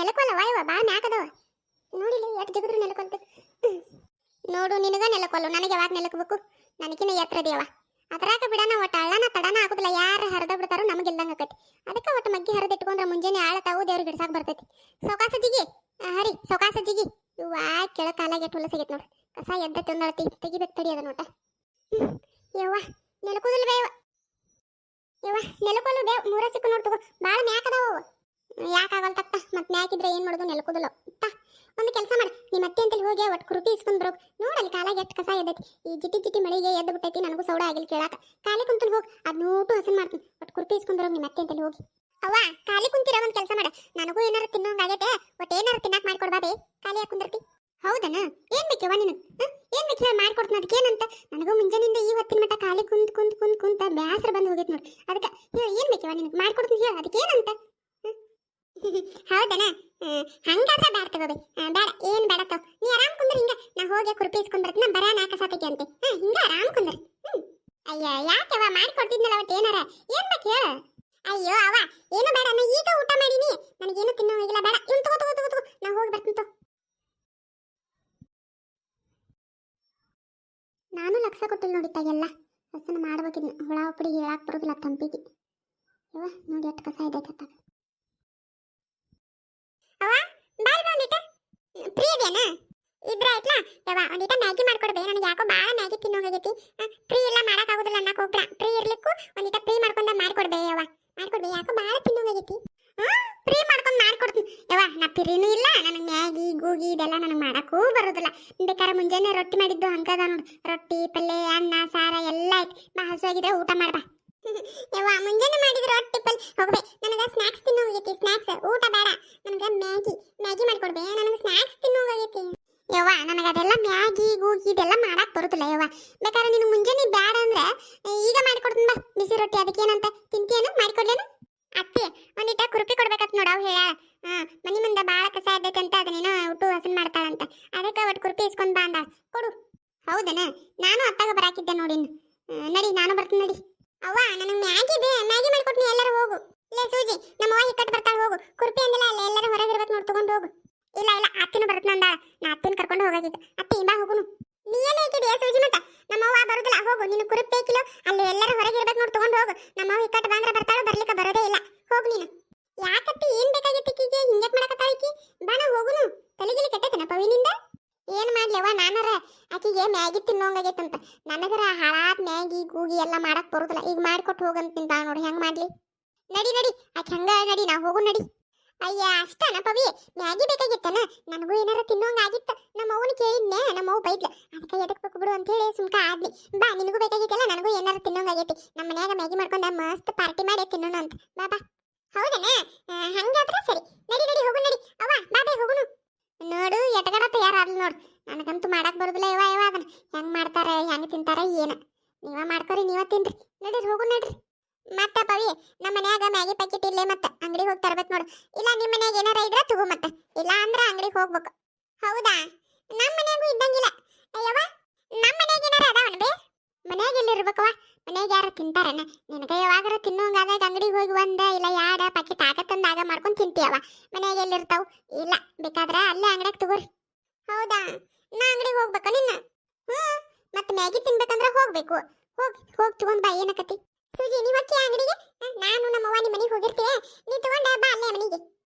ನೆಲಕೊಲ್ಲ ವಾಯವ ಬಾಳ ಮ್ಯಾಕದವ ನೋಡಿಲ್ಲ ಎಷ್ಟು ಜಗದ್ರು ನೆಲಕೊಂತ ನೋಡು ನಿನಗ ನೆಲಕೊಲ್ಲು ನನಗೆ ಯಾವಾಗ ನೆಲಕಬೇಕು ನನಗಿನ ಎತ್ತರದೇವ ಅದ್ರಾಗ ಬಿಡನ ಒಟ್ಟು ಅಳ್ಳನ ತಡನ ಆಗುದಿಲ್ಲ ಯಾರು ಹರಿದ ಬಿಡ್ತಾರೋ ನಮಗಿಲ್ದಂಗ ಆಕತಿ ಅದಕ್ಕೆ ಒಟ್ಟು ಮಗ್ಗಿ ಹರಿದಿಟ್ಕೊಂಡ್ರೆ ಮುಂಜಾನೆ ಆಳತಾವು ದೇವ್ರಿಗೆ ಹಿಡ್ಸಾಕ್ ಬರ್ತೈತಿ ಸೌಕಾಸ ಜಿಗಿ ಹರಿ ಸೌಕಾಸ ಜಿಗಿ ಇವಾ ಕೆಳ ಕಾಲಾಗೆ ಎಟ್ಟು ಹೊಲಸಾಗೈತಿ ನೋಡ್ರಿ ಕಸ ಎದ್ದ ತಿಂದಳತಿ ತೆಗಿಬೇಕು ತಡಿ ಅದ ನೋಟ ಯವ್ವ ನೆಲಕುದಿಲ್ಲ ಬೇವ ಯವ್ವ ನೆಲಕೊಲ್ಲು ಬೇವ್ ಮೂರ ಸಿಕ್ಕು ನೋಡ್ ತಗೋ ಭಾಳ ಮ್ಯಾಕದಾವ ಯಾಕಾಗಲ್ ತಕ್ಕ ಮತ್ತೆ ಮ್ಯಾಕಿದ್ರೆ ಏನ್ ಮಾಡೋದು ನೆಲಕುದಿಲ್ಲ ಒಂದು ಕೆಲಸ ಮಾಡಿ ನಿಮ್ಮ ಅತ್ತೆ ಅಂತಲ್ಲಿ ಹೋಗಿ ಒಟ್ಟು ಕುರುಪಿ ಇಸ್ಕೊಂಡ್ರು ನೋಡಲ್ಲಿ ಕಾಲಾಗ ಎಷ್ಟು ಕಸ ಎದ್ದೈತಿ ಈ ಜಿಟಿ ಜಿಟಿ ಮಳೆಗೆ ಎದ್ದು ಬಿಟ್ಟೈತಿ ನನಗೂ ಸೌಡ ಆಗಿಲ್ಲ ಕೇಳಾಕ ಖಾಲಿ ಕುಂತಲ್ಲಿ ಹೋಗಿ ಅದ್ ನೋಟು ಹಸನ್ ಮಾಡ್ತೀನಿ ಒಟ್ಟು ಕುರುಪಿ ಇಸ್ಕೊಂಡ್ರು ನಿಮ್ಮ ಅತ್ತೆ ಅಂತಲ್ಲಿ ಹೋಗಿ ಅವ್ವ ಖಾಲಿ ಕುಂತಿರ ಒಂದು ಕೆಲಸ ಮಾಡ ನನಗೂ ಏನಾರು ತಿನ್ನೋಂಗಾಗೈತೆ ಒಟ್ಟು ಏನಾರು ತಿನ್ನಾಕ ಮಾಡ್ಕೊಡ್ಬಾದೆ ಖಾಲಿ ಯಾಕೆ ಕುಂದಿರ್ತಿ ಹೌದನ ಏನ್ ಬೇಕವ್ವ ನೀನು ಏನ್ ಬೇಕು ಹೇಳಿ ಮಾಡ್ಕೊಡ್ತೀನಿ ಅದಕ್ಕೇನಂತ ನನಗೂ ಮುಂಜಾನಿಂದ ಈ ಹೊತ್ತಿನ ಮಟ್ಟ ಖಾಲಿ ಕುಂತ ಬ್ಯಾಸರ ಬಂದು ಹೋಗೈತಿ ನೋಡಿ ಅದಕ್ಕೆ ಹೇಳಿ ಏನ್ ಬೇಕವ್ವ ನಿನಗೆ ಮಾಡ್ಕೊಡ್ತೀನಿ ಹೇಳಿ ಅದಕ್ಕೇನಂತ ಹೌದನ ಹಂಗಾದ್ರೆ ಬ್ಯಾಡ ತಗೋಬಿ ಬೇಡ ಏನ್ ಬೇಡ ತಗೋ ನೀ ಆರಾಮ್ ಕುಂದ್ರ ಹಿಂಗ ನಾ ಹೋಗಿ ಕುರುಪಿ ಇಸ್ಕೊಂಡ್ ಬರ್ತೀನಿ ಬರ ನಾಕ ಸಾತೈತಿ ಅಂತೆ ಹಿಂಗ ಆರಾಮ್ ಕುಂದ್ರ ಅಯ್ಯ ಯಾಕವ್ವ ಮಾಡ್ಕೊಡ್ತಿದ್ನಲ್ಲ ಅವತ್ತು ಏನಾರ ಏನ್ ಬೇಕು ಹೇಳ ಅಯ್ಯೋ ಅವ ಏನು ಬೇಡ ನಾ ಈಗ ಊಟ ಮಾಡೀನಿ ನನಗೇನು ತಿನ್ನೋ ಹೋಗಿಲ್ಲ ಬೇಡ ಇವ್ನು ತಗೋ ನಾ ಹೋಗಿ ಬರ್ತೀನಿ ತಗೋ ನಾನು ಲಕ್ಷ ಕೊಟ್ಟಿಲ್ಲ ನೋಡಿ ತಾಗೆಲ್ಲ ಹಸನ ಮಾಡ್ಬೇಕಿದ್ನ ಹುಳ ಉಪ್ಪಡಿ ಹೇಳಾಕ್ ಬರೋದಿಲ್ಲ ತಂಪಿಗೆ ಯವ್ವ ನೋಡಿ ಎಷ್ಟು ಕಸ ಇದೈತೆ ಅವ ಬಾಯ್ ಬಂದಿಟ ಫ್ರೀ ಇದೆಯಾ ಇದ್ರ ಆಯ್ತಲ್ಲ ಯವ್ವ ಒಂದಿಟ ಮ್ಯಾಗಿ ಮಾಡ್ಕೊಡ್ಬೇ ನನಗೆ ಯಾಕೋ ಭಾಳ ಮ್ಯಾಗಿ ತಿನ್ನೋಂಗಾಗೈತಿ ಫ್ರೀ ಎಲ್ಲ ಮಾಡಕ್ ಆಗುದಿಲ್ಲ ಅನ್ನಕ್ಕೆ ಹೋಗ್ಬೇಡ ಫ್ರೀ ಇರ್ಲಿಕ್ಕೂ ಒಂದಿಟ ಫ್ರೀ ಮಾಡ್ಕೊಂಡ ಮಾಡ್ಕೊಡ್ಬೇ ಯವ್ವ ಮಾಡ್ಕೊಡ್ಬೇ ಯಾಕೋ ಭಾಳ ತಿನ್ನೋಂಗಾಗೈತಿ ಫ್ರೀ ಮಾಡ್ಕೊಂಡು ಮಾಡ್ಕೊಡ್ತೀನಿ ಯವ್ವ ನಾ ಫ್ರೀನೂ ಇಲ್ಲ ನನಗೆ ಮ್ಯಾಗಿ ಗೂಗಿ ಇದೆಲ್ಲ ನನಗೆ ಮಾಡಕ್ಕೂ ಬರೋದಿಲ್ಲ ಬೇಕಾದ್ರೆ ಮುಂಜಾನೆ ರೊಟ್ಟಿ ಮಾಡಿದ್ದು ಹಂಗದ ನೋಡು ರೊಟ್ಟಿ ಪಲ್ಯ ಅನ್ನ ಸಾರ ಎಲ್ಲ ಐತಿ ಬಾ ಹಸುವಾಗಿದ್ರೆ ಊಟ ಮಾಡ್ಬಾ ಯವ್ವ ಮುಂಜಾನೆ ಮಾಡಿದ್ರೆ ರೊಟ್ಟಿ ಪಲ್ಯ ಹೋಗ್ಬೇ ನನಗೆ ಸ್ನ್ಯಾಕ್ಸ್ ತಿನ್ನೋಂಗೈತಿ ಸ್ನ್ಯಾಕ್ಸ್ ಊಟ ಬೇಡ ನನಗೆ ಮ್ಯಾಗಿ ಮಾಡ್ಕೊಡ್ಬೇ ನನಗೆ ಸ್ನ್ಯಾಕ್ಸ್ ತಿನ್ನೋಂಗೈತಿ ಯವ್ವ ನನಗೆ ಅದೆಲ್ಲ ಮ್ಯಾಗಿ ಗೂಗಿ ಇದೆಲ್ಲ ಮಾಡಕ್ ಬರುದಿಲ್ಲ ಯವ್ವ ಬೇಕಾದ್ರೆ ನೀನು ಮುಂಜಾನೆ ಬೇಡ ಅಂದ್ರೆ ಈಗ ಮಾಡಿಕೊಡ್ತೀನಿ ಬಾ ಬಿಸಿ ರೊಟ್ಟಿ ಅದಕ್ಕೇನಂತ ತಿಂತೀಯೇನು ಮಾಡಿಕೊಡ್ಲೇನು ಅತ್ತಿ ಒಂದಿಟ್ಟ ಕುರುಪಿ ಕೊಡ್ಬೇಕತ್ ನೋಡ ಅವ್ ಹೇಳ ಮನಿ ಮುಂದೆ ಬಾಳ ಕಸ ಇದ್ದೈತೆ ಅಂತ ಅದನ್ನೇನೋ ಊಟ ಹಸನ್ ಮಾಡ್ತಾಳಂತ ಅದಕ್ಕೆ ಒಟ್ಟು ಕುರುಪಿ ಇಸ್ಕೊಂಡ್ ಬಾ ಅಂದಾಳ ಕೊಡು ಹೌದನ ನಾನು ಅತ್ತಾಗ ಬರಾಕಿದ್ದೆ ನೋಡಿ ನಡಿ ನಾನು ಬರ್ತೀನಿ ನಡಿ ಅವ್ವ ನನಗೆ ಮ್ಯಾಗಿ ಮಾಡ್ಕೊಡ್ತೀನಿ ಎಲ್ಲರೂ ಹೋಗು ಇಲ್ಲೇ ಸೂಜಿ ನಮ್ಮ ಅವ್ವ ಹಿಕ್ಕಟ್ಟು ಬರ್ತಾಳೆ ಹೋಗು ಕುರುಪಿ ಅಂದಿಲ್ಲ ಅಲ್ಲ ಎಲ್ಲರೂ ಹೊರಗೆ ಇರ್ಬೇಕು ನೋಡಿ ತಗೊಂಡು ಹೋಗು ಇಲ್ಲ ಅತ್ತಿನ ಬರ್ತನ ಅಂದಾಳ ನಾ ಅತ್ತಿನ ಕರ್ಕೊಂಡು ಹೋಗಾಗಿದ್ದ ಅತ್ತಿ ಬಾ ಹೋಗುನು ನೀ ಎಲ್ಲಿ ಐತಿದ್ಯಾ ಸೂಜಿ ಮತ್ತ ನಮ್ಮ ಅವ್ವ ಬರುದಿಲ್ಲ ಹೋಗು ನೀನು ಕುರುಪಿ ಬೇಕಿಲ್ಲೋ ಅಲ್ಲಿ ಎಲ್ಲರೂ ಹೊರಗೆ ಇರ್ಬೇಕು ನೋಡಿ ತಗೊಂಡು ಹೋಗು ನಮ್ಮ ಅವ್ವ ಹಿಕ್ಕಟ್ಟು ಬಂದ್ರೆ ಬರ್ತಾಳೋ ಬರ್ಲಿಕ್ಕೆ ಬರೋದೇ ಇಲ್ಲ ಹೋಗು ನೀನು ಯಾಕತ್ತಿ ಏನ್ ಬೇಕಾಗಿತ್ತು ಈಕಿಗೆ ಹಿಂಗ್ಯಾಕ್ ಮಾಡಕತ್ತಾಳಕಿ ಬಾ ನಾ ಹೋಗುನು ತಲೆಗಿಲಿ ಕೆಟ್ಟೈತನ ಪವಿನಿಂದ ಏನ್ ಮಾಡ್ಲಿವ ನಾನರ ಆಕಿಗೆ ಮ್ಯಾಗಿ ತಿನ್ನೋಂಗಾಗೈತಂತ ನನಗರ ಹಾಳಾತ್ ಮ್ಯಾಗಿ ಗೂಗಿ ಎಲ್ಲ ಮಾಡಕ್ ಬರುದಿಲ್ಲ ಈಗ ಮಾಡಿಕೊಟ್ಟು ಹೋಗಂತ ತಿಂತಾಳ ನೋಡಿ ಹೆಂಗ್ ಮಾಡ್ಲಿ ನಡಿ ಆಕೆ ಹಂಗ ನಡಿ ನಾ ಹೋಗು ನಡಿ ಅಯ್ಯ ಅಷ್ಟನ ಪವಿ ಮ್ಯಾಗಿ ಬೇಕಾಗಿತ್ತನ ನನಗೂ ಏನಾರ ತಿನ್ನೋಂಗಾಗಿತ್ತ ನಮ್ಮ ಅವ್ವನ ಕೇಳಿದ್ನೆ ನಮ್ಮ ಅವ್ವ ಬೈದ್ಲ ಅದಕ್ಕೆ ಎದಕ್ ಬೇಕು ಬಿಡು ಅಂತ ಹೇಳಿ ಸುಮ್ಕ ಆದ್ನಿ ಬಾ ನಿನಗೂ ಬೇಕಾಗಿತ್ತಲ್ಲ ನನಗೂ ಏನಾರ ತಿನ್ನೋಂಗಾಗೈತಿ ನಮ್ಮ ಮನ್ಯಾಗ ಮ್ಯಾಗಿ ಮಾಡ್ಕೊಂಡ ಮಸ್ತ್ ಪಾರ್ಟಿ ಮಾಡಿ ತಿನ್ನೋಣ ಅಂತ ಬಾ ಹೌದನ ಹಂಗಾದ್ರೆ ಸರಿ ನಡಿ ಹೋಗು ನಡಿ ಅವ್ವ ಬಾ ಹೋಗುನು ನೋಡು ಎಟಗಡ ತಯಾರಾದ್ಲು ನೋಡು ನನಗಂತೂ ಮಾಡಕ್ ಬರುದಿಲ್ಲ ಯವ್ವ ಅದನ್ನ ಹೆಂಗ್ ಮಾಡ್ತಾರ ಹೆಂಗ್ ತಿಂತಾರ ಏನ ನೀವ ಮಾಡ್ಕೊರಿ ನೀವ ತಿನ್ರಿ ನಡೀರಿ ಹೋಗು ನಡ್ರಿ ಮತ್ತ ಪವಿ ನಮ್ಮ ಮನ್ಯಾಗ ಮ್ಯಾಗಿ ಪ್ಯಾಕೆಟ್ ಇಲ್ಲೇ ಮತ್ತ ಅಂಗಡಿಗೆ ಹೋಗಿ ತರ್ಬೇಕು ನೋಡು ಇಲ್ಲ ನಿಮ್ಮ ಮನ್ಯಾಗ ಏನಾರ ಇದ್ರ ತಗೋ ಮತ್ತ ಇಲ್ಲ ಅಂದ್ರ ಅಂಗಡಿಗೆ ಹೋಗ್ಬೇಕು ಹೌದಾ ನಮ್ಮ ಮನ್ಯಾಗೂ ಇದ್ದಂಗಿಲ್ಲ ಅಯ್ಯವ್ವ ನಮ್ಮ ಮನ್ಯಾಗ ಏನಾರ ಅದಾವನ ಬೇ ಮನ್ಯಾಗ ಎಲ್ಲಿರ್ಬೇಕವ ಮನ್ಯಾಗ ಯಾರು ತಿಂತಾರನ ನಿನಗೆ ಯಾವಾಗಾರ ತಿನ್ನೋಂಗಾದಾಗ ಅಂಗಡಿಗೆ ಹೋಗಿ ಒಂದ ಇಲ್ಲ ಯಾಡ ಪ್ಯಾಕೆಟ್ ಆಗತ್ತಂದಾಗ ಮಾಡ್ಕೊಂಡು ತಿಂತೀಯವ ಮನ್ಯಾಗ ಎಲ್ಲಿರ್ತಾವ ಇಲ್ಲ ಬೇಕಾದ್ರ ಅಲ್ಲೇ ಅಂಗಡಿಯಾಗ ತಗೋರಿ ಹೌದಾ ನಾ ಅಂಗಡಿಗೆ ಹೋಗ್ಬೇಕ ನಿನ್ನ ಮತ್ತೆ ಮ್ಯಾಗಿ ತಿನ್ಬೇಕಂದ್ರ ಹೋಗ್ಬೇಕು ಹೋಗಿ ತಗೊಂಡ್ ಬಾ ಏನಕತಿ ಸೂಜಿ ನೀ ಹೊಕ್ಕಿ ಅಂಗಡಿಗೆ ನಾನು ನಮ್ಮ ಅವ್ವ ನಿಮ್ಮ ಮನೆಗೆ ಹೋಗಿರ್ತೀವಿ ನೀ ತಗೊಂಡ ಬಾ ಅಲ್ಲೇ ಮನೆಗೆ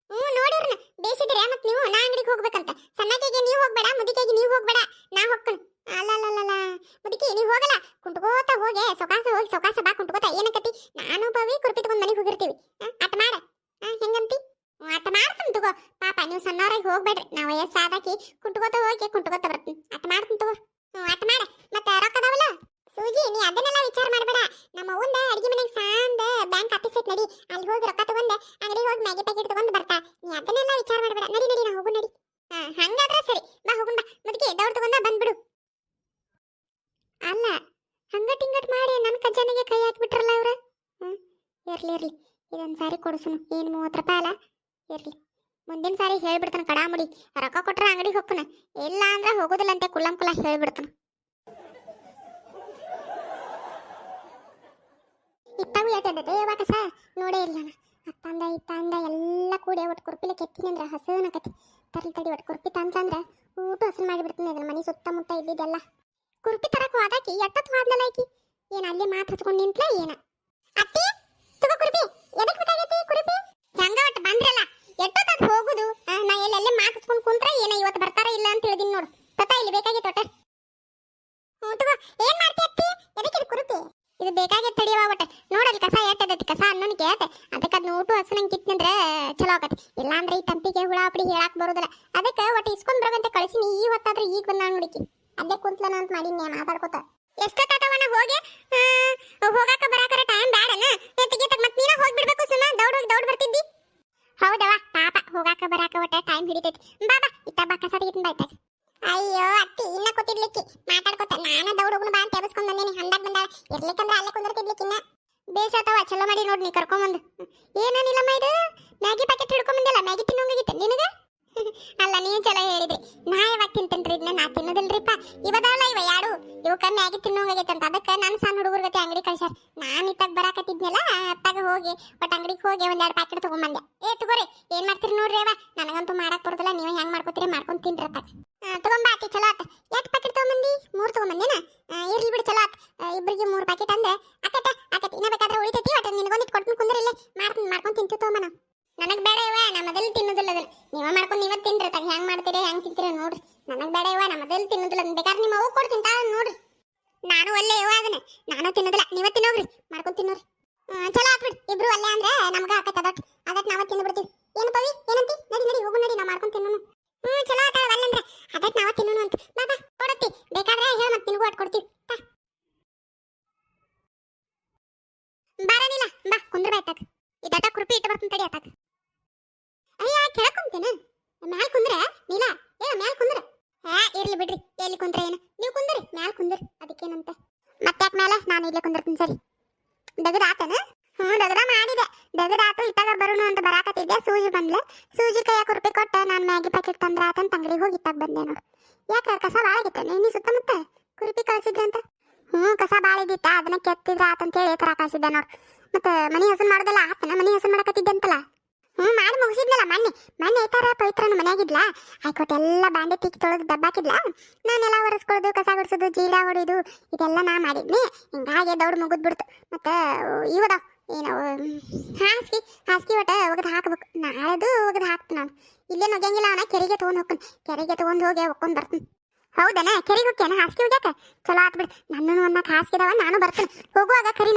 ನೋಡಿರ್ನ ಬೇಸಿದ್ರೆ ಮತ್ತೆ ನೀವು ನಾ ಅಂಗಡಿಗೆ ಹೋಗ್ಬೇಕಂತ ಸಣ್ಣಕಿಗೆ ನೀವು ಹೋಗ್ಬೇಡ ಮುದಿಕೆಗೆ ನೀವು ಹೋಗ್ಬೇಡ ನಾ ಹೋಗ್ಕಣ ಅಲ್ಲಲ್ಲಲ್ಲ ಮುದಿಕೆ ನೀವು ಹೋಗಲ್ಲ ಕುಂಟ್ಕೋತ ಹೋಗಿ ಸೊಕಾಸ ಬಾ ಕುಂಟ್ಕೋತ ಏನಕತಿ ನಾನು ಪವಿ ಕುರುಪಿ ತಗೊಂಡ್ ಮನೆಗೆ ಹೋಗಿರ್ತೀವಿ ಅಟ ಮಾಡ ಹೆಂಗಂತಿ ಅಟ ಮಾಡ್ತೀನಿ ತಗೋ ಪಾಪ ನೀವು ಸಣ್ಣವ್ರಾಗಿ ಹೋಗ್ಬೇಡ್ರಿ ನಾ ವಯಸ್ಸಾದಾಕಿ ಕುಂಟ್ಕೋತ ಹೋಗಿ ಕುಂಟ್ಕೋತ ಬರ್ತೀನಿ ಅಟ ಮಾಡ್ತೀನಿ ತಗೋ ಅಟ ಮಾಡ ಮತ್ತೆ ರೊಕ್ಕದಾವಲ್ಲ ಸೂಜಿ ನೀ ಅದನ್ನೆಲ್ಲ ವಿಚಾರ ಮಾಡಬೇಡ ನಮ್ಮ ಅವ್ವಂದ ಅಡಿಗೆ ಮನೆಗೆ ಸಾಂದ ಬ್ಯಾಂಕ್ ಆಫೀಸ್ ಐತ್ ನಡಿ ಅಲ್ಲಿ ಹೋಗಿ ರೊಕ್ಕ ತಗೊಂಡ ಅಂಗಡಿಗೆ ಹೋಗಿ ಮ್ಯಾಗಿ ಪ್ಯಾಕೆಟ್ ತಗೊಂಡು ಬರ್ತಾ ನೀ ಅದನ್ನೆಲ್ಲ ವಿಚಾರ ಮಾಡಬೇಡ ನಡಿ ನಾ ಹೋಗು ನಡಿ ಹಂಗಾದ್ರೆ ಸರಿ ಬಾ ಹೋಗುಣ ಬಾ ಮುದುಕಿ ದೌಡ್ ತಗೊಂಡ ಬಂದ್ಬಿಡು ಅಲ್ಲ ಹಂಗಟ್ ಮಾಡಿ ನನ್ನ ಖಜಾನೆಗೆ ಕೈ ಹಾಕ್ಬಿಟ್ರಲ್ಲ ಅವ್ರ ಇರ್ಲಿ ಇದೊಂದು ಸಾರಿ ಕೊಡ್ಸುನು ಏನು 30 ರೂಪಾಯಿ ಅಲ್ಲ ಇರ್ಲಿ ಮುಂದಿನ ಸಾರಿ ಹೇಳ್ಬಿಡ್ತಾನ ಕಡಾಮುಡಿ ರೊಕ್ಕ ಕೊಟ್ರೆ ಅಂಗಡಿಗೆ ಹೋಗ್ತಾನ ಇಲ್ಲ ಅಂದ್ರೆ ಹೋಗೋದಿಲ್ಲ ಅಂತೆ ಕುಲ್ಲ ಹೇಳ್ಬಿಡ್ತಾನ ಇಪ್ಪವು ಯಾಕಂದತೆ ಯಾವಾಗ ಸಾ ನೋಡೇ ಇಲ್ಲ ಅತ್ತಂದ ಇತ್ತಂದ ಎಲ್ಲ ಕೂಡಿ ಒಟ್ಟು ಕುರ್ಪಿಲೆ ಕೆತ್ತೀನಿ ಅಂದ್ರೆ ಹಸನಕತಿ ತರಲಿ ತಡಿ ಒಟ್ಟು ಕುರ್ಪಿ ತಂತಂದ್ರೆ ಊಟ ಹಸನ್ ಮಾಡಿಬಿಡ್ತೀನಿ ಅದನ್ನ ಮನೆ ಸುತ್ತಮುತ್ತ ಇದ್ದಿದ್ದೆಲ್ಲ ಕುರ್ಪಿ ತರಕ್ ಹೋದಾಕಿ ಎಟ್ಟತ್ತು ಹೋದ್ಲಲ್ಲ ಆಕಿ ಏನ್ ಅಲ್ಲಿ ಮಾತು ಹಚ್ಕೊಂಡು ನಿಂತ್ಲ ಏನ ಅತ್ತಿ ತಗೋ ಕುರ್ಪಿ ಎದಕ್ ಬೇಕಾಗೈತಿ ಕುರ್ಪಿ ಹಂಗ ಒಟ್ಟು ಬಂದ್ರಲ್ಲ ಎಟ್ಟೊತ್ತದು ಹೋಗುದು ನಾ ಎಲ್ಲೆಲ್ಲೇ ಮಾತು ಹಚ್ಕೊಂಡು ಕುಂತ್ರ ಏನ ಇವತ್ತು ಬರ್ತಾರ ಇಲ್ಲ ಅಂತ ಹೇಳಿದೀನಿ ನೋಡು ತತ್ತ ಇಲ್ಲಿ ಬೇಕಾಗಿತ್ತು ಒಟ್ಟ ತಗೋ ಏನ್ ಮಾಡ್ತಿ ಅತ್ತಿ ಎದಕ್ಕೆ ಇದು ಕುರ್ಪಿ ಇದು ಬೇಕಾಗಿತ್ತು ತಡಿಯವ ಒಟ್ಟೆ ನೋಡಲ್ಲಿ ಕಸ ಎಟ್ಟದೈತಿ ಕಸ ಅನ್ನೋನ್ ಕೇಳ್ತೆ ಅದಕ್ಕೆ ಅದ್ ನೋಟು ಹಸನಂಗೆ ಕಿತ್ನಂದ್ರೆ ಚಲೋ ಆಗತ್ತೆ ಇಲ್ಲಾಂದ್ರೆ ಈ ತಂಪಿಗೆ ಹುಳ ಪಡಿ ಹೇಳಕ್ ಬರೋದಿಲ್ಲ ಅದಕ್ಕೆ ಒಟ್ಟು ಇಸ್ಕೊಂಡ್ ಬರೋಗಂತ ಕಳಿಸಿನಿ ಈ ಹೊತ್ತಾದ್ರೆ ಈಗ ಬಂದ ನೋಡಿಕಿ ಅದೇ ಕುಂತ್ಲನ ಅಂತ ಮಾಡೀನಿ ಮಾತಾಡ್ಕೋತ ಎಷ್ಟೊತ್ತಾತವನ ಹೋಗಿ ಹೋಗಾಕ ಬರಾಕರ ಟೈಮ್ ಬ್ಯಾಡನ ತೆಗಿತಕ್ ಮತ್ ನೀನ ಹೋಗ್ಬಿಡ್ಬೇಕು ಸುಮ್ಮ ದೌಡ್ ಬರ್ತಿದ್ದಿ ಹೌದವ ಪಾಪ ಹೋಗಾಕ ಬರಾಕ ಒಟ್ಟ ಟೈಮ್ ಹಿಡಿತೈತಿ ಬಾಬಾ ಇತ್ತ ಬಾ ಕಸ ತೆಗಿತೀನಿ ಬಾಯ್ತಾಗ ಅಯ್ಯೋ ಅತ್ತಿ ಇನ್ನ ಕೂತಿದ್ಲಿಕ್ಕಿ ಮಾತಾಡ್ಕೋತ ನಾನ ದೌಡೋಗುಣ ಬಾ ಅಂತ ಎಬ್ಸ್ಕೊಂಡ್ ಬಂದೇನಿ ಹಂದಾಗ ಬಂದಾಳ ಇರ್ಲಿಕ್ಕಂದ್ರೆ ಅಲ್ಲೇ ಕುಂದಿರ್ತಿದ್ಲಿಕ್ಕಿನ್ನ ಬೇಸಾತವ ಚಲೋ ಮಾಡಿ ನೋಡ್ ನೀ ಕರ್ಕೊಂಬಂದು ಏನೇನಿಲ್ಲಮ್ಮ ಇದು ಮ್ಯಾಗಿ ಪ್ಯಾಕೆಟ್ ಹಿಡ್ಕೊಂಬಂದಿಲ್ಲ ಮ್ಯಾಗಿ ತಿನ್ನೋಂಗಾಗಿತ್ತ ನಿನಗ ಅಲ್ಲ ನೀವು ಚಲೋ ಹೇಳಿದ್ರಿ ನಾ ಯಾವಾಗ ತಿಂತೇನ್ರಿ ಇದನ್ನ ನಾ ತಿನ್ನೋದಿಲ್ರಿಪ್ಪ ಇವದಲ್ಲ ಇವ ಯಾಡು ಇವಕ್ಕ ಮ್ಯಾಗಿ ತಿನ್ನೋಂಗಾಗೈತೆ ಅಂತ ಅದಕ್ಕೆ ನಾನು ಸಣ್ಣ ಹುಡುಗರ ಗತಿ ಅಂಗಡಿ ಕಳ್ಸ್ಯಾರ ನಾನು ಇತ್ತಾಗ ಬರಾಕತ್ತಿದ್ನಲ್ಲ ಅತ್ತಾಗ ಹೋಗಿ ಒಟ್ಟು ಅಂಗಡಿಗೆ ಹೋಗಿ ಒಂದೆರಡು ಪ್ಯಾಕೆಟ್ ತಗೊಂಬಂದೆ ತಗೋರಿ ಏನ್ ಮಾಡ್ತೀರಿ ನೋಡ್ರಿ ಅವ ನನಗಂತೂ ಮಾಡಕ್ ಬರೋದಿಲ್ಲ ನೀವು ಹೆಂಗ್ ಮಾಡ್ಕೋತೀರಿ ಮಾಡ್ಕೊಂಡ್ ತಿನ್ರಿ ಅತ್ತಾಗ ತಗೊಂಬ ಆತಿ ಚಲೋ ಆತ ಎಷ್ಟು ಪ್ಯಾಕೆಟ್ ತಗೊಂಬಂದಿ 3 ತಗೊಂಬಂದೇನ ಇರ್ಲಿ ಬಿಡು ಚಲೋ ಆತ ಇಬ್ಬರಿಗೆ 3 ಪ್ಯಾಕೆಟ್ ಅಂದೆ ಆಕತಿ ಇನ್ನ ಬೇಕಾದ್ರೆ ಉಳಿತೈತಿ ಒಟ್ಟು ನಿನಗೊಂದಿಟ್ಟು ಕೊಡ್ತೀನಿ ಕುಂದ್ರಿ ಇಲ್ಲೇ ಮಾಡ್ಕೊಂಡು ತಿಂತು ತಗೊಂಬನ ನನಗ್ ಬೇಡ ಇವ ನಾ ಮೊದಲು ತಿನ್ನೋದಿಲ್ಲ ಅದನ್ನ ನೀವ ಮಾಡ್ಕೊಂಡು ನೀವ ತಿನ್ರಿ ತಗ ಹೆಂಗ್ ಮಾಡ್ತೀರಿ ಹೆಂಗ್ ತಿಂತೀರಿ ನೋಡ್ರಿ ನನಗ್ ಬೇಡ ಇವ ನಾ ಮೊದಲು ತಿನ್ನೋದಿಲ್ಲ ಬೇಕಾದ್ರೆ ನಿಮ್ಮ ಅವು ಕೊಡ್ತೀನಿ ತಾ ನೋಡ್ರಿ ನಾನು ಒಳ್ಳೆ ಇವ ಅದನ್ನ ನಾನು ತಿನ್ನೋದಿಲ್ಲ ನೀವ ತಿನ್ನೋಗ್ರಿ ಮಾಡ್ಕೊಂಡು ತಿನ್ನೋರಿ ಚಲೋ ಆತ್ಬಿಡಿ ಇಬ್ರು ಅಲ್ಲೇ ಅಂದ್ರೆ ನಮ್ಗ ಆಕತ್ ಅದಟ್ ನಾವ ತಿಂದು ಬಿಡ್ತೀವಿ ಏನು ಪವಿ ಏನಂತಿ ನಡಿ ಹೋಗು ನಡಿ ನಾ ಮಾಡ್ಕೊಂಡು ತಿನ್ನೋನು ಚಲೋ ಆತಾಳ ಅಲ್ಲಂದ್ರೆ ಅದಟ್ ನಾವ ತಿನ್ನೋನು ಅಂತ ಬಾ ಕೊಡತ್ತಿ ಬೇಕಾದ್ರೆ ಹೇಳ ಮತ್ತೆ ನಿನಗೂ ಅಟ್ ಕೊಡ್ತೀವಿ ಬಾರನಿಲ್ಲ ಬಾ ಕುಂದ್ರ ಬಾಯ್ತಾಗ ಇದಟ ಕುರುಪಿ ಇಟ್ಟು ಬರ್ತೀನಿ ತಡಿ ಆತಾಗ ಅಯ್ಯ ಕೆಳಕ್ ಕುಂತೇನ ಮ್ಯಾಲ್ ಕುಂದ್ರ ನೀಲ ಮ್ಯಾಲ್ ಕುಂದ್ರ ಇರ್ಲಿ ಬಿಡ್ರಿ ಎಲ್ಲಿ ಕುಂದ್ರ ಏನ ನೀವು ಕುಂದ್ರಿ ಮ್ಯಾಲ್ ಕುಂದ್ರಿ ಅದಕ್ಕೇನಂತ ಮತ್ತ್ಯಾಕ್ ಮೇಲೆ ನಾನು ಇಲ್ಲೇ ಕುಂದಿರ್ತೀನಿ ಸರಿ ದಗದಾತನ ದಗದ ಮಾಡಿದೆ ದಗದಾತು ಇತ್ತಾಗ ಬರೋಣ ಅಂತ ಬರಾಕತ್ತಿದ್ದೆ ಸೂಜಿ ಬಂದ್ಲೆ ಸೂಜಿ ಕೈಯ ಕುರುಪಿ ಕೊಟ್ಟ ನಾನು ಮ್ಯಾಗಿ ಪ್ಯಾಕೆಟ್ ತಂದ್ರ ಆತಂತ ಅಂಗಡಿಗೆ ಹೋಗಿ ಇತ್ತಾಗ ಬಂದೆ ನೋಡು ಯಾಕ ಕಸ ಭಾಳ ಆಗಿತ್ತ ನೀ ಸುತ್ತಮುತ್ತ ಕುರುಪಿ ಕಳ್ಸಿದ್ರಂತ ಕಸ ಭಾಳ ಇದ್ದಿತ್ತ ಅದನ್ನ ಕೆತ್ತಿದ್ರ ಆತಂತ ಹೇಳಿ ತರ ಕಳ್ಸಿದ್ದೆ ನೋಡು ಮತ್ತೆ ಮನಿ ಹಸನ್ ಮಾಡೋದಲ್ಲ ಆತನ ಮನಿ ಹಸನ್ ಮಾಡಕತ್ತಿದ್ದೆ ಅಂತಲ್ಲ ಮಾಡಿ ಮುಗಿಸಿದ್ನಲ್ಲ ಮೊನ್ನೆ ಐತಾರ ಪವಿತ್ರನ ಮನ್ಯಾಗಿದ್ಲ ಆಯ್ಕೊಟ್ಟು ಎಲ್ಲ ಬಾಂಡೆ ತಿಕ್ಕಿ ತೊಳೆದು ದಬ್ಬಾಕಿದ್ಲ ನಾನೆಲ್ಲ ಒರೆಸ್ಕೊಳ್ಳೋದು ಕಸ ಗುಡಿಸೋದು ಜೀಡ ಹೊಡಿಯೋದು ಇದೆಲ್ಲ ನಾ ಮಾಡಿದ್ನಿ ಹಿಂಗಾಗಿ ದೌಡ್ ಮುಗಿದ್ಬಿಡ್ತು ಮತ್ತೆ ಇವದ ಏನು ಹಾಸಿಗೆ ಒಟ್ಟ ಒಗದು ಹಾಕ್ಬೇಕು ನಾಳೆದು ಒಗದು ಹಾಕ್ತೀನಿ ನಾನು ಇಲ್ಲೇ ನೊಗ್ಯಂಗಿಲ್ಲ ಅವನ ಕೆರೆಗೆ ತೊಗೊಂಡು ಹೋಗ್ತೀನಿ ಕೆರೆಗೆ ತೊಗೊಂಡು ಹೋಗಿ ಒಕ್ಕೊಂಡು ಬರ್ತೀನಿ ಹೌದನ ಕೆರೆಗೆ ಹೋಗ್ಯಾನ ಹಾಸಿಗೆ ಹೋಗ್ಯಾಕ ಚಲೋ ಆತ್ ಬಿಡು ನನ್ನೂ ಅನ್ನಕ್ಕೆ ಹಾಸಿಗೆದವ ನಾನು ಬರ್ತೀನಿ ಹೋಗುವಾಗ ಕರಿ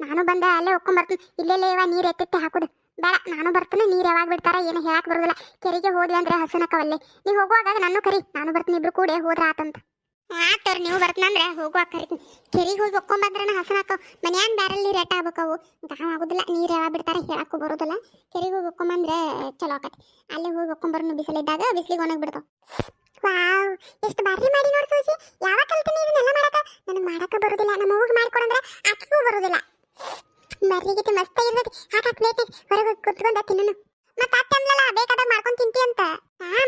ನಾನು ಬಂದೆ ಅಲ್ಲೇ ಒಕ್ಕೊಂಡ್ ಬರ್ತೀನಿ ಇಲ್ಲೆಲ್ಲೇ ಇವ ನೀರು ಎತ್ತಿತ್ತೆ ಹಾಕೋದು ಬೇಡ ನಾನು ಬರ್ತೀನಿ ನೀರು ಯಾವಾಗ ಬಿಡ್ತಾರ ಏನು ಹೇಳಕ್ ಬರೋದಿಲ್ಲ ಕೆರೆಗೆ ಹೋದ್ವಿ ಅಂದ್ರೆ ಹಸನಕ್ಕವಲ್ಲಿ ನೀವು ಹೋಗುವಾಗ ನಾನು ಕರಿ ನಾನು ಬರ್ತೀನಿ ಇಬ್ರು ಕೂಡ ಹೋದ್ರ ಆತಂತ ಆತವ್ರಿ ನೀವು ಬರ್ತೀನಂದ್ರೆ ಹೋಗುವಾಗ ಕರಿತೀನಿ ಕೆರೆಗೆ ಹೋಗಿ ಒಕ್ಕೊಂಬಂದ್ರೆ ಹಸನಕ್ಕವು ಮನ್ಯಾನ್ ಬ್ಯಾರಲ್ಲಿ ನೀರು ಎಟ್ಟ ಆಗ್ಬೇಕವು ಆಗೋದಿಲ್ಲ ನೀರು ಯಾವಾಗ ಬಿಡ್ತಾರೆ ಹೇಳಕ್ಕೂ ಬರೋದಿಲ್ಲ ಕೆರೆಗೆ ಹೋಗಿ ಒಕ್ಕೊಂಬಂದ್ರೆ ಚಲೋ ಆಕತಿ ಅಲ್ಲಿ ಹೋಗಿ ಒಕ್ಕೊಂಬರ್ನು ಬಿಸಿಲಿದ್ದಾಗ ಬಿಸಿಲಿಗೆ ಒಣಗಿ ಬಿಡ್ತಾವ ವಾವ್ ಎಷ್ಟು ಬಾರಿ ಮಾಡಿ ನೋಡ್ ಸೂಜಿ ಯಾವಾಗ ಕಲ್ತೀನಿ ಇದನ್ನೆಲ್ಲ ಮಾಡಕ ನನಗೆ ಮಾಡಕ ಬರೋದಿಲ್ಲ ನಮ್ಮ ಅವ್ವಗೆ ಮಾಡ್ಕೊಡಂದ್ರೆ ಆಕಿಗೂ ಬರೋದಿಲ್ಲ ಬರ್ರಿಗಿತ್ತು ಮಸ್ತ್ ಇರ್ತೈತಿ ಹಾಕಾಕ್ ಪ್ಲೇಟ್ ಹೊರಗೆ ಕುತ್ಕೊಂಡ ತಿನ್ನನು ಮತ್ತೆ ಅತ್ತೆ ಅಂದ್ಲಲ್ಲ ಬೇಕಾದಾಗ ಮಾಡ್ಕೊಂಡು ತಿಂತಿ ಅಂತ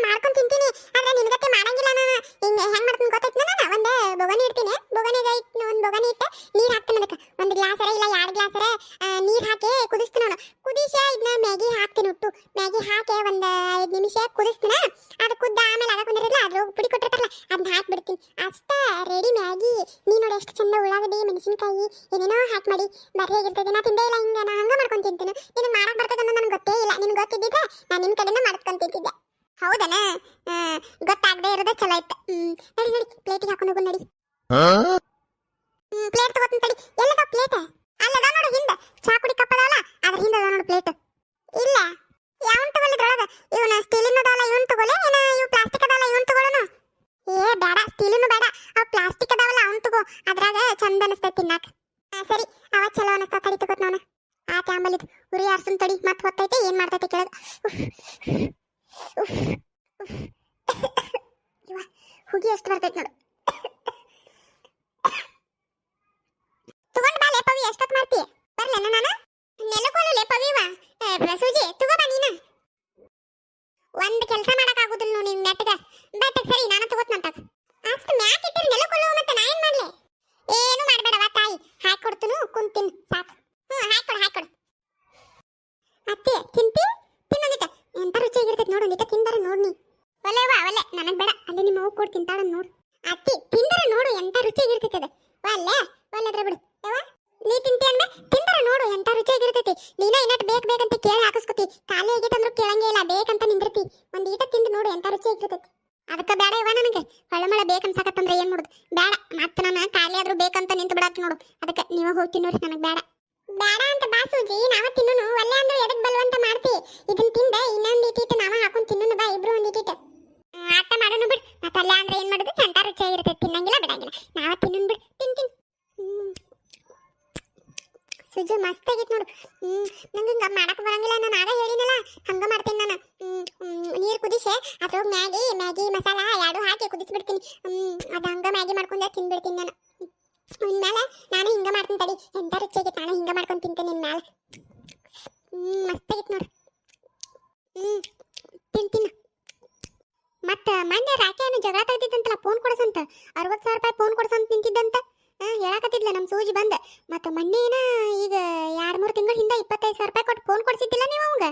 ಮಾಡ್ಕೊಂಡು ತಿಂತೀನಿ ಆದ್ರೆ ನಿನಗತ್ತೆ ಮಾಡಂಗಿಲ್ಲ ನಾನು ಹಿಂಗೆ ಹೆಂಗ್ ಮಾಡ್ತೀನಿ ಗೊತ್ತೈತಿ ನಾನು ಒಂದು ಬೊಗನಿ ಇಡ್ತೀನಿ ಬೊಗನಿಗೆ ಒಂದು ಬೊಗನಿ ಇಟ್ಟು ನೀರು ಹಾಕ್ತೀನಿ ಅದಕ್ಕೆ ಒಂದು ಗ್ಲಾಸರ ಇಲ್ಲ 2 ಗ್ಲಾಸರ ನೀರು ಹಾಕಿ ಕುದಿಸ್ತೀನಿ ನಾನು ಕುದಿಸಿ ಇದನ್ನ ಮ್ಯಾಗಿ ಹಾಕ್ತೀನಿ ಉಟ್ಟು ಮ್ಯಾಗಿ ಹಾಕಿ ಒಂದು 5 ನಿಮಿಷ ಕುದಿಸ್ತೀನಿ ಅದು ಕುದ್ದ ಆಮೇಲೆ ಅದಕ್ಕೊಂದಿರಲ್ಲ ಅದ್ರ ಪುಡಿ ಕೊಟ್ಟಿರ್ತಾರಲ್ಲ ಅದನ್ನ ಹಾಕ್ಬಿಡ್ತೀನಿ ಅಷ್ಟೇ ರೆಡಿ ಮ್ಯಾಗಿ ನೀನು ನೋಡಿ ಎಷ್ಟು ಚಂದ ಉಳ್ಳಾಗಡ್ಡಿ ಮೆಣಸಿನಕಾಯಿ ಏನೇನೋ ಹಾಕಿ ಮಾಡಿ ಬರ್ರಿ ಆಗಿರ್ತದೆ ನಾ ತಿಂದೇ ಇಲ್ಲ ಹಿಂಗೆ ನಾ ಹಂಗೆ ಮಾಡ್ಕೊಂಡು ತಿಂತೀನಿ ನಿನಗೆ ಮಾಡಕ್ಕೆ ಬರ್ತದೆ ಅನ್ನೋ ನನಗೆ ಗೊತ್ತೇ ಇಲ್ಲ ನಿನ್ಗೆ ಗೊತ್ತಿದ್ದಿದ್ರೆ ನಾನು ನಿನ್ನ ಕಡೆನೇ ಮಾಡ್ಕೊಂಡು ತಿಂತಿದ್ದೆ ಹೌದನ ಗೊತ್ತಾಗದೆ ಇರೋದೇ ಚಲೋ ಇತ್ತು ನಡಿ ಪ್ಲೇಟಿಗೆ ಹಾಕೊಂಡು ಹೋಗು ನಡಿ ಪ್ಲೇಟ್ ತಗೋತೀನಿ ತಡಿ ಎಲ್ಲದ ಪ್ಲೇಟ್ ಅಲ್ಲದ ನೋಡು ಹಿಂದೆ ಚಾ ಕುಡಿ ಕಪ್ಪದಲ್ಲ ಅದ್ರ ಹಿಂದೆ ಅದ ನೋಡು ಪ್ಲೇಟ್ ಇಲ್ಲ ಯಾವನ್ ತಗೊಳ್ಳಿದ್ರೊಳಗ ಇವನ ಸ್ಟೀಲಿನದಲ್ಲ ಇವನ್ ತಗೊಳ್ಳೆ ಏನ ಇವು ಪ್ಲಾಸ್ಟಿಕ್ ಅದಲ್ಲ ಇವನ್ ತಗೊಳ್ಳೋಣ ಬೇಡ ಸ್ಟೀಲಿನೂ ಬೇಡ ಅವು ಪ್ಲಾಸ್ಟಿಕ್ ಅದಾವಲ್ಲ ಅವ್ನು ತಗೋ ಅದ್ರಾಗ ಚಂದ ಅನಿಸ್ತೈತಿ ತಿನ್ನಾಕ ಸರಿ ಅವ ಚಲೋ ಅನಿಸ್ತಾ ತಡಿ ತಗೋತ್ ನೋಣ ಆ ಕ್ಯಾಂಬಲಿದ್ ಉರಿ ಆರ್ಸನ್ ತಡಿ ಮತ್ತೆ ಹೊತ್ತೈತೆ ಏನ್ ಮಾಡ್ತೈತೆ ಕೇಳೋದು ಹುಗಿ ಎಷ್ಟು ಬರ್ತೈತೆ ನೋಡು ತಗೊಂಡ್ ಬಾ ಲೇಪವಿ ಎಷ್ಟೊತ್ತು ಮಾಡ್ತೀಯ ಬರ್ಲೇನ ನಾನು ನೆಲಕೋಲು ಲೇಪವಿವ ಸೂಜಿ ತಗೋ ಬಾ ನೀನ ಒಂದು ಕೆಲಸ ಮಾಡಕ್ ಆಗುದಿಲ್ಲ ನೋಡಿ ನಿನ್ ನೆಟ್ಟಗ ಬಟ್ ಸರಿ ನಾನು ತಗೋತ್ನಂತ ಅಷ್ಟು ಮ್ಯಾಕ್ ಇಟ್ಟಿರಿ ನೆಲಕೋಲು ಮತ್ತೆ ನಾ ಏನ್ ಮಾಡ್ಲೆ ಏನು ಮಾಡಬೇಡವಾ ತಾಯಿ ಹಾಕಿ ಕೊಡ್ತೀನಿ ಕುಂತೀನಿ ಸಾಕು ಹಾಕೊಡು ಅತ್ತಿ ನೋಡು ಒಂದಿಟ ತಿಂದಾರ ನೋಡ್ನಿ. ಒಲ್ಲೆವ್ವ ಒಲ್ಲೆ ನನಗ್ ಬೇಡ, ಅಲ್ಲಿ ನಿಮ್ಮ ಅವ್ವ ಕೂಡ ತಿಂತಾಳ ನೋಡು. ಅತ್ತಿ ತಿಂದಾರ ನೋಡು ಎಂತ ರುಚಿಯಾಗಿರ್ತೈತಿ ಅದ. ಒಲ್ಲೆ ಒಲ್ಲೆದ್ರ ಬಿಡು ಯವ್ವ, ನೀ ತಿಂತಿ ಅಂದೆ ತಿಂದಾರ ನೋಡು ಎಂತ ರುಚಿಯಾಗಿರ್ತೈತಿ. ನೀನ ಇನ್ನಟ್ ಬೇಕಂತ ಕೇಳಿ ಹಾಕಿಸ್ಕೊತಿ, ಖಾಲಿ ಆಗೈತಂದ್ರೂ ಕೇಳಂಗೇ ಇಲ್ಲ, ಬೇಕಂತ ನಿಂದಿರ್ತಿ. ಒಂದೀಟ ತಿಂದು ನೋಡು ಎಂತ ರುಚಿಯಾಗಿರ್ತೈತಿ. ಅದಕ್ಕೆ ಬೇಡ ಇವ ನನಗೆ ಹೊಳಮಳ ಬೇಕನ್ಸಾಕತ್ತಂದ್ರೆ ಏನ್ ಮಾಡುದು ಬೇಡ. ಮತ್ತೆ ನಾನು ಖಾಲಿ ಆದ್ರೂ ಬೇಕಂತ ನಿಂತು ಬಿಡಾಕ್ ನೋಡು. ಅದಕ್ಕೆ ನೀವ ಹೋಗಿ ತಿನ್ನೋರಿ, ನನಗೆ ಬೇಡ. ಬೇಡ ಅಂತ ಬಾಸೂಜಿ, ನಾವ ತಿನ್ನೋನು. ಒಲ್ಲೆ ಅಂದ್ರೆ ಎದಕ್ ಬಲ್ವಂತ ಮಾಡ್ತಿ. ಇದನ್ನ ತಿಂದ ಇನ್ನೊಂದು ಇಟ್ಟಿಟ್ಟು ನಾವ ಹಾಕೊಂಡು ತಿನ್ನೋನು ಬಾ, ಇಬ್ರು ಒಂದ್ ಇಟ್ಟಿಟ್ಟು ಆಟ ಮಾಡೋನು ಬಿಡ್. ಮತ್ತೆ ಅಲ್ಲೇ ಅಂದ್ರೆ ಏನ್ ಮಾಡುದು, ಎಂತ ರುಚಿಯಾಗಿರ್ತೈತಿ, ತಿನ್ನಂಗಿಲ್ಲ ಬಿಡಂಗಿಲ್ಲ. ನಾವ ತಿನ್ನೋನು ಬಿಡ್, ತಿನ್ ಸುಜು ಮಸ್ತ್ ಆಗೈತೆ ನೋಡು. ನಂಗೆ ಹಿಂಗ ಮಾಡಕ್ ಬರಂಗಿಲ್ಲ, ನಾನು ಆಗ ಹೇಳಿನಲ್ಲ ಹಂಗ ಮಾಡ್ತೀನಿ ನಾನು. ನೀರು ಕುದಿಸಿ ಅದ್ರೊಳಗೆ ಮ್ಯಾಗಿ ಮಸಾಲ ಎರಡು ಹಾಕಿ ಕುದಿಸ್ಬಿಡ್ತೀನಿ. ಅದು ಹಂಗ ಮ್ಯಾಗಿ ಮಾಡ್ಕೊಂಡೆ ತಿನ್ಬಿಡ್ತೀನಿ ನಾನು. ಇನ್ಮೇಲೆ ನಾನು ಹಿಂಗ ಮಾಡ್ತೀನಿ ತಡಿ, ಎಂತ ರುಚಿಯಾಗೈತೆ. ನಾನು ಹಿಂಗ ಮಾಡ್ಕೊಂಡು ತಿಂತೇನೆ ಇನ್ಮೇಲೆ. ಮಸ್ತ್ ಆಗೈತೆ ನೋಡು. ತಿಂತೀನಿ. ಮತ್ತೆ ಮೊನ್ನೆ ರಾಕೇನು ಜಗಳ ತೆಗ್ದಿದ್ದಂತಲ್ಲ, ಫೋನ್ ಕೊಡ್ಸಂತ 60,000 ರೂಪಾಯಿ ಫೋನ್ ಕೊಡ್ಸಂತ ನಿಂತಿದ್ದಂತ ಹೇಳಕತ್ತಿದ್ಲ ನಮ್ಮ ಸೂಜಿ ಬಂದ. ಮತ್ತು ಮೊನ್ನೇನ ಈಗ 2-3 ತಿಂಗಳ ಹಿಂದೆ 25,000 ರೂಪಾಯಿ ಕೊಟ್ಟು ಫೋನ್ ಕೊಡ್ಸಿದ್ದಿಲ್ಲ ನೀವು ಅವಂಗ.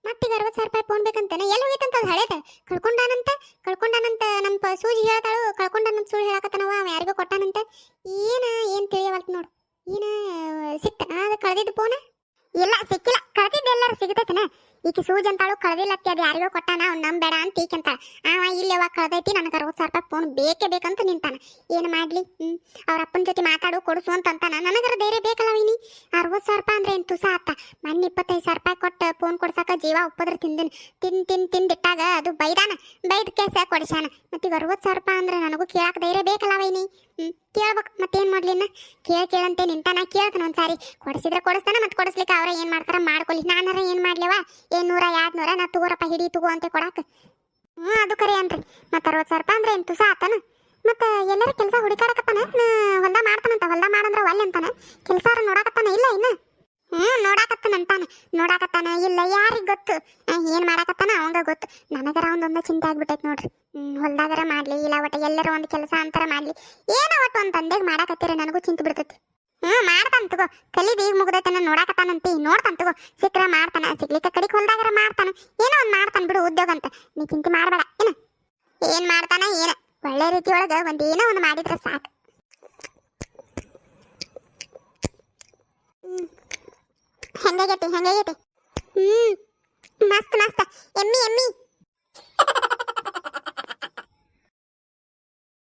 ಮತ್ತೀಗ 60,000 ರೂಪಾಯಿ ಫೋನ್ ಬೇಕಂತಾನೆ. ಎಲ್ಲಿ ಹೋಗೈತಂತ ಅದು ಹಳೇದ ಕಳ್ಕೊಂಡಾನಂತ ನಮ್ಮ ಸೂಜಿ ಹೇಳ್ತಾಳು. ಕಳ್ಕೊಂಡಾನಂತ ಸುಳ್ಳು ಹೇಳಕತ್ತನವ, ಅವ ಯಾರಿಗೋ ಕೊಟ್ಟಾನಂತ. ಏನು ತಿಳಿಯವಲ್ತು ನೋಡು. ಏನು ಸಿಕ್ತ ಅದು ಕಳೆದಿದ್ದು ಫೋನ್? ಇಲ್ಲ ಸಿಕ್ಕಿಲ್ಲ, ಕಳೆದಿದ್ದು ಎಲ್ಲರೂ ಸಿಗತೈತನ. ಈಕೆ ಸೂಜಿ ಅಂತಾಳು ಕಳೆದಿಲ್ಲತ್ತಿ, ಅದು ಯಾರಿಗೋ ಕೊಟ್ಟಾನ, ಅವ್ನು ನಂಬೇಡ ಅಂತ ಈಕೆಂತಾಳ. ಅವ ಇಲ್ಲಿ ಯಾವಾಗ ಕಳೆದೈತಿ, ನನಗೆ 60,000 ರೂಪಾಯಿ ಫೋನ್ ಬೇಕೇ ಬೇಕಂತ ನಿಂತಾನ. ಏನು ಮಾಡಲಿ? ಅವ್ರ ಅಪ್ಪನ ಜೊತೆ ಮಾತಾಡು ಕೊಡಿಸು ಅಂತಾನ. ನನಗರ ಧೈರ್ಯ ಬೇಕಲ್ಲ ವಿನಿ. 60,000 ರೂಪಾಯಿ ಅಂದ್ರೆ ಏನು ತುಸ ಆತ. ಮೊನ್ನೆ 25,000 ರೂಪಾಯಿ ಕೊಟ್ಟು ಫೋನ್ ಕೊಡ್ಸಾಕ ಜೀವ ಒಪ್ಪದ್ರ ತಿಂದಿಟ್ಟಾಗ ಅದು ಬೈದ ಕೇಸ ಕೊಡಿಸ್ಯಾನ. ಮತ್ತೀಗ 60,000 ರೂಪಾಯಿ ಅಂದ್ರೆ ನನಗೂ ಕೇಳಕ್ಕೆ ಧೈರ್ಯ ಬೇಕಲ್ಲ ವೈನಿ. ಕೇಳ್ಬೇಕು ಮತ್ತೇನು ಮಾಡ್ಲಿನ್ನ. ಕೇಳಂತೆ ನಿಂತಾನ. ಕೇಳ್ತಾನ ಒಂದ್ಸಾರಿ, ಕೊಡಿಸಿದ್ರೆ ಕೊಡಿಸ್ತಾನ, ಮತ್ತೆ ಕೊಡಿಸ್ಲಿಕ್ಕೆ ಅವ್ರ ಏನು ಮಾಡ್ತಾರ ಮಾಡ್ಕೊಳ್ಳಿ. ನಾನಾರ ಏನು ಮಾಡ್ಲೇವಾ? 100 200 ನಾ ತಗೋರಪ್ಪ ಹಿಡಿ ತಗೋ ಅಂತ ಕೊಡಾಕ. ಅದು ಕರೆ ಅನ್ರಿ. ಮತ್ತೆ 60,000 ರೂಪಾಯಿ ಅಂದ್ರೆ ಏನು ತುಸ ಆತನ? ಮತ್ತೆ ಎಲ್ಲರ ಕೆಲಸ ಹುಡುಕಾಡಕತ್ತಾನ. ಹೊಲ್ದ ಮಾಡ್ತಾನಂತ. ಹೊಲ್ದ ಮಾಡಂದ್ರೆ ಒಲ್ಲೆ ಅಂತಾನ. ಕೆಲಸಾರ ನೋಡಾಕತ್ತಾನ ಇಲ್ಲ ಇನ್ನು? ನೋಡಾಕತ್ತಾನ ಇಲ್ಲ ಯಾರಿಗೆ ಗೊತ್ತು. ಏನು ಮಾಡಾಕತ್ತಾನ ಅವಂಗ ಗೊತ್ತು. ನನಗರ ಒಂದೊಂದು ಚಿಂತೆ ಆಗ್ಬಿಟ್ಟೈತೆ ನೋಡ್ರಿ. ಹೊಲ್ದಾಗರ ಮಾಡ್ಲಿ ಇಲ್ಲ ಒಟ್ಟು ಎಲ್ಲರ ಒಂದು ಕೆಲಸ ಅಂತಾರ ಮಾಡ್ಲಿ, ಏನೋ ಒಟ್ಟು ಒಂದು ತಂದೆಗೆ ಮಾಡಾಕತ್ತೀರ ನನಗೂ ಚಿಂತೆ ಬಿಡ್ತೈತಿ. ಮಾಡ್ತಾನ ತಗೋ, ಕಲಿದು ಈಗ ಮುಗ್ದೈತನ. ನೋಡಾಕತ್ತಾನಂತಿ, ನೋಡ್ತಾನ ತಗೋ. ಸಿಕ್ಕರ ಮಾಡ್ತಾನ, ಸಿಗ್ಲಿಕ್ಕ ಕಡಿಗೆ ಹೊಲ್ದಾಗರ ಮಾಡ್ತಾನ. ಏನೋ ಒಂದು ಮಾಡ್ತಾನ ಬಿಡು ಉದ್ಯೋಗ ಅಂತ. ನೀ ಚಿಂತೆ ಮಾಡಬೇಡ. ಏನು ಮಾಡ್ತಾನ ಏನು ಒಳ್ಳೆ ರೀತಿ ಒಳಗೆ ಒಂದೇನೋ ಒಂದು ಮಾಡಿದ್ರೆ ಸಾಕು. ಹೆಂಗಾಗೈತಿ? ಮಸ್ತ್ ಎಮ್ಮಿ